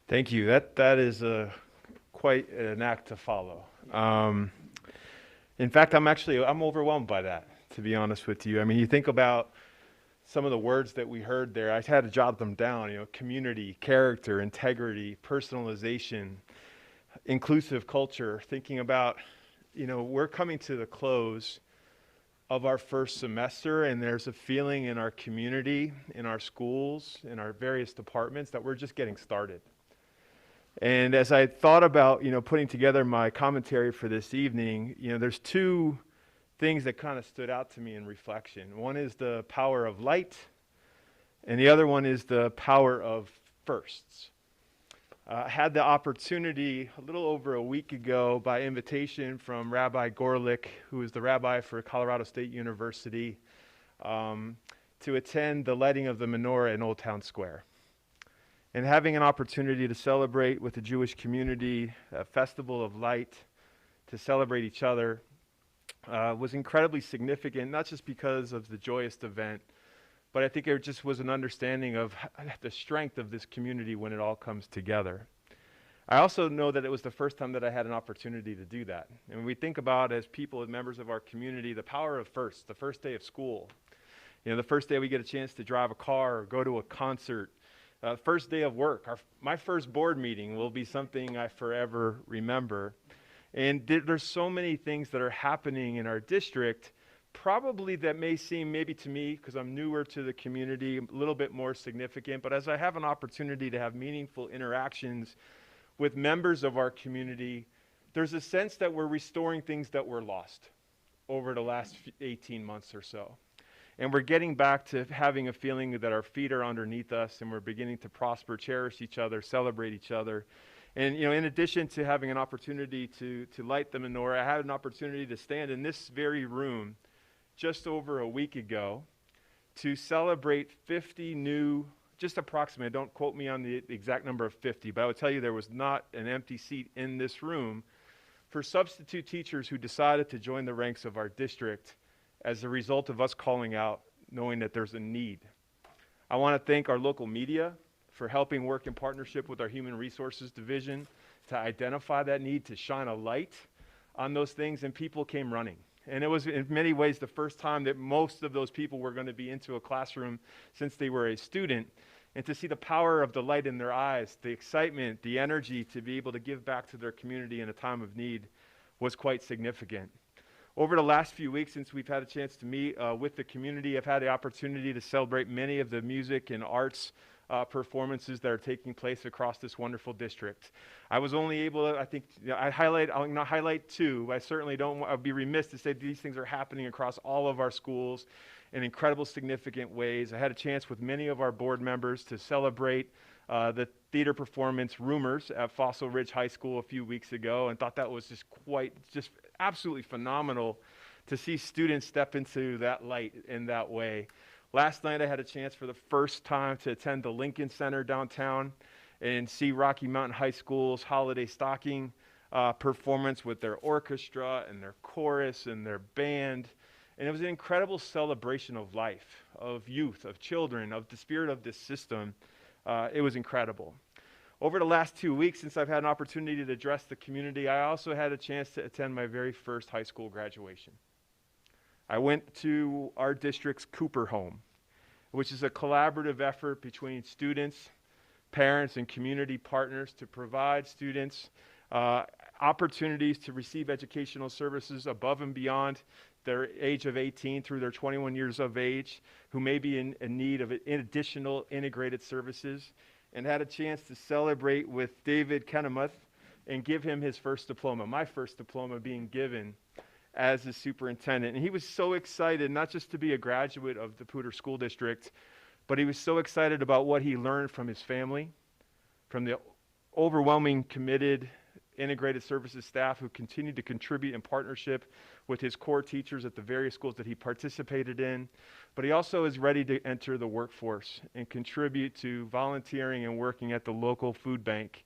Thank you. That is quite an act to follow. Um, in fact, I'm overwhelmed by that, to be honest with you. I mean, you think about some of the words that we heard there. I had to jot them down. Community, character, integrity, personalization, inclusive culture. Thinking about, we're coming to the close of our first semester, and there's a feeling in our community, in our schools, in our various departments that we're just getting started. And as I thought about, putting together my commentary for this evening, there's two things that kind of stood out to me in reflection. One is the power of light, and the other one is the power of firsts. I had the opportunity a little over a week ago by invitation from Rabbi Gorlick, who is the rabbi for Colorado State University, to attend the lighting of the menorah in Old Town Square. And having an opportunity to celebrate with the Jewish community, a festival of light, to celebrate each other, was incredibly significant, not just because of the joyous event, but I think it just was an understanding of the strength of this community when it all comes together. I also know that it was the first time that I had an opportunity to do that. And when we think about, as people and members of our community, the power of first, the first day of school, the first day we get a chance to drive a car or go to a concert, first day of work. My first board meeting will be something I forever remember. And there's so many things that are happening in our district, probably that may seem, maybe to me, because I'm newer to the community, a little bit more significant. But as I have an opportunity to have meaningful interactions with members of our community, there's a sense that we're restoring things that were lost over the last 18 months or so. And we're getting back to having a feeling that our feet are underneath us and we're beginning to prosper, cherish each other, celebrate each other. And, in addition to having an opportunity to light the menorah, I had an opportunity to stand in this very room just over a week ago to celebrate 50 new, just approximately, don't quote me on the exact number of 50, but I would tell you there was not an empty seat in this room for substitute teachers who decided to join the ranks of our district as a result of us calling out, knowing that there's a need. I want to thank our local media for helping work in partnership with our Human Resources Division to identify that need, to shine a light on those things, and people came running. And it was in many ways the first time that most of those people were going to be into a classroom since they were a student. And to see the power of the light in their eyes, the excitement, the energy to be able to give back to their community in a time of need was quite significant. Over the last few weeks, since we've had a chance to meet with the community, I've had the opportunity to celebrate many of the music and arts performances that are taking place across this wonderful district. I was only able to, I'll not highlight two. I certainly don't, I'd be remiss to say these things are happening across all of our schools in incredible, significant ways. I had a chance with many of our board members to celebrate the theater performance Rumors at Fossil Ridge High School a few weeks ago, and thought that was just absolutely phenomenal to see students step into that light in that way. Last night I had a chance for the first time to attend the Lincoln Center downtown and see Rocky Mountain High School's holiday stocking performance with their orchestra and their chorus and their band. And it was an incredible celebration of life, of youth, of children, of the spirit of this system. It was incredible. Over the last 2 weeks, since I've had an opportunity to address the community, I also had a chance to attend my very first high school graduation. I went to our district's Cooper Home, which is a collaborative effort between students, parents, and community partners to provide students opportunities to receive educational services above and beyond their age of 18 through their 21 years of age, who may be in need of additional integrated services, and had a chance to celebrate with David Kenemuth and give him his first diploma, my first diploma being given as the superintendent. And he was so excited, not just to be a graduate of the Poudre School District, but he was so excited about what he learned from his family, from the overwhelming committed integrated services staff who continued to contribute in partnership with his core teachers at the various schools that he participated in. But he also is ready to enter the workforce and contribute to volunteering and working at the local food bank,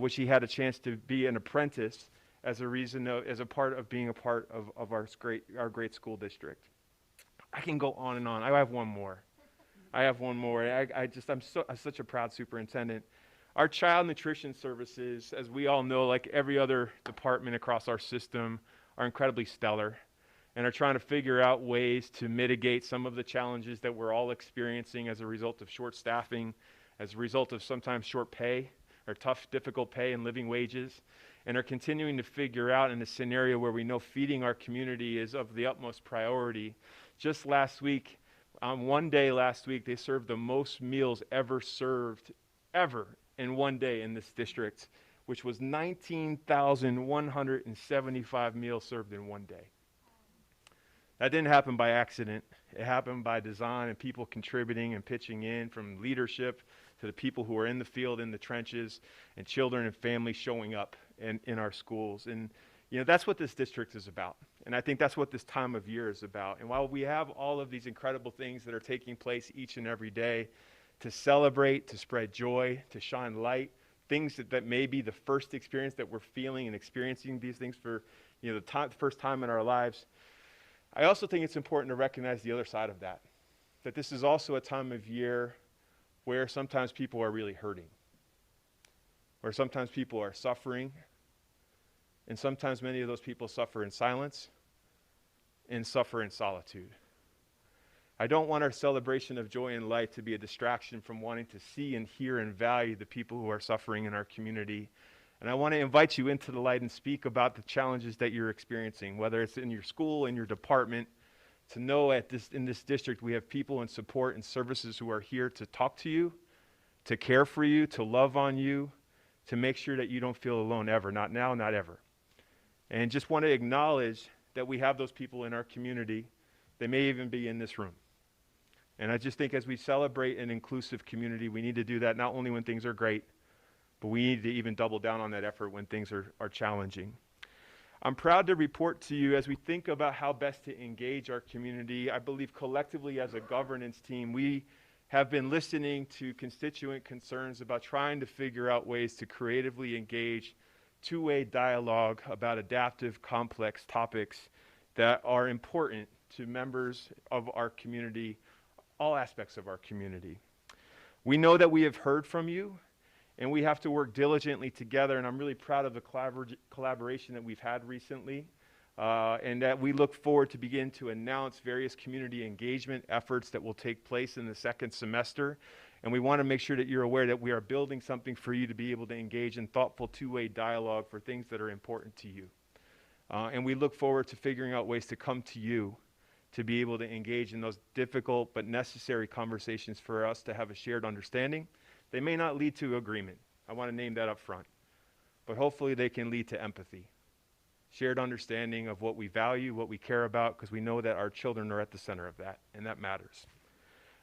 which he had a chance to be an apprentice as a part of being a part of our great school district. I can go on and on. I have one more. I'm such a proud superintendent. Our child nutrition services, as we all know, like every other department across our system, are incredibly stellar and are trying to figure out ways to mitigate some of the challenges that we're all experiencing as a result of short staffing, as a result of sometimes short pay or tough, difficult pay and living wages, and are continuing to figure out in a scenario where we know feeding our community is of the utmost priority. Just last week, on one day last week, they served the most meals ever served, ever, in one day in this district, which was 19,175 meals served in one day. That didn't happen by accident. It happened by design and people contributing and pitching in, from leadership to the people who are in the field, in the trenches, and children and families showing up in our schools. And that's what this district is about. And I think that's what this time of year is about. And while we have all of these incredible things that are taking place each and every day to celebrate, to spread joy, to shine light, things that may be the first experience that we're feeling and experiencing these things for the first time in our lives, I also think it's important to recognize the other side of that this is also a time of year where sometimes people are really hurting, where sometimes people are suffering, and sometimes many of those people suffer in silence and suffer in solitude. I don't want our celebration of joy and light to be a distraction from wanting to see and hear and value the people who are suffering in our community. And I want to invite you into the light and speak about the challenges that you're experiencing, whether it's in your school, in your department, to know in this district we have people in support and services who are here to talk to you, to care for you, to love on you, to make sure that you don't feel alone ever, not now, not ever. And just want to acknowledge that we have those people in our community. They may even be in this room. And I just think as we celebrate an inclusive community, we need to do that not only when things are great, but we need to even double down on that effort when things are challenging. I'm proud to report to you, as we think about how best to engage our community, I believe collectively as a governance team, we have been listening to constituent concerns about trying to figure out ways to creatively engage two-way dialogue about adaptive, complex topics that are important to members of our community, all aspects of our community. We know that we have heard from you, and we have to work diligently together, and I'm really proud of the collaboration that we've had recently, and that we look forward to begin to announce various community engagement efforts that will take place in the second semester. And we want to make sure that you're aware that we are building something for you to be able to engage in thoughtful two-way dialogue for things that are important to you. And we look forward to figuring out ways to come to you to be able to engage in those difficult but necessary conversations for us to have a shared understanding. They may not lead to agreement. I want to name that up front. But hopefully they can lead to empathy, shared understanding of what we value, what we care about, because we know that our children are at the center of that, and that matters.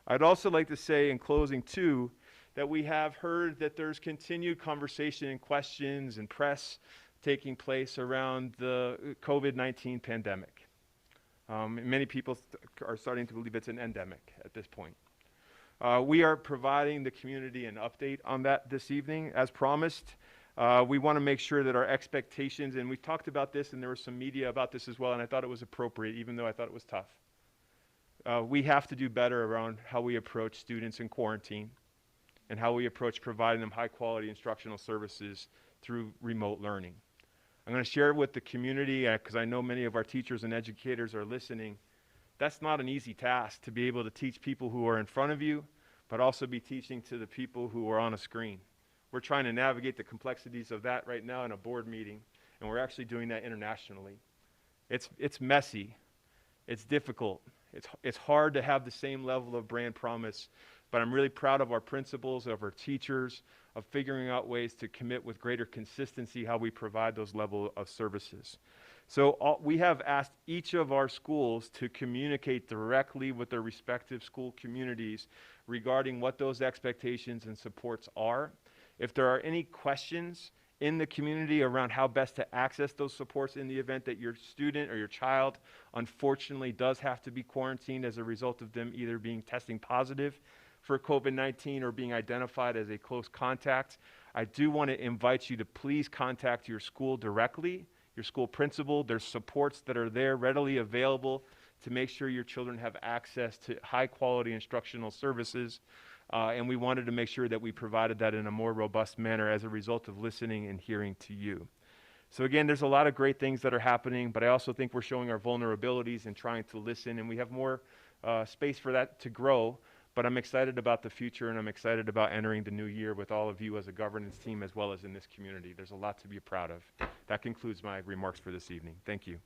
I'd also like to say in closing, too, that we have heard that there's continued conversation and questions and press taking place around the COVID-19 pandemic. Many people are starting to believe it's an endemic at this point. We are providing the community an update on that this evening. As promised, we want to make sure that our expectations, and we've talked about this, and there was some media about this as well, and I thought it was appropriate, even though I thought it was tough. We have to do better around how we approach students in quarantine and how we approach providing them high-quality instructional services through remote learning. I'm going to share with the community, because I know many of our teachers and educators are listening. That's not an easy task, to be able to teach people who are in front of you, but also be teaching to the people who are on a screen. We're trying to navigate the complexities of that right now in a board meeting, and we're actually doing that internationally. It's messy. It's difficult. It's hard to have the same level of brand promise, but I'm really proud of our principals, of our teachers, of figuring out ways to commit with greater consistency how we provide those level of services. So we have asked each of our schools to communicate directly with their respective school communities regarding what those expectations and supports are. If there are any questions in the community around how best to access those supports in the event that your student or your child unfortunately does have to be quarantined as a result of them either being testing positive for COVID-19 or being identified as a close contact, I do want to invite you to please contact your school directly, your school principal. There's supports that are there readily available to make sure your children have access to high quality instructional services. And we wanted to make sure that we provided that in a more robust manner as a result of listening and hearing to you. So again, there's a lot of great things that are happening, but I also think we're showing our vulnerabilities and trying to listen, and we have more space for that to grow. But I'm excited about the future, and I'm excited about entering the new year with all of you as a governance team as well as in this community. There's a lot to be proud of. That concludes my remarks for this evening. Thank you.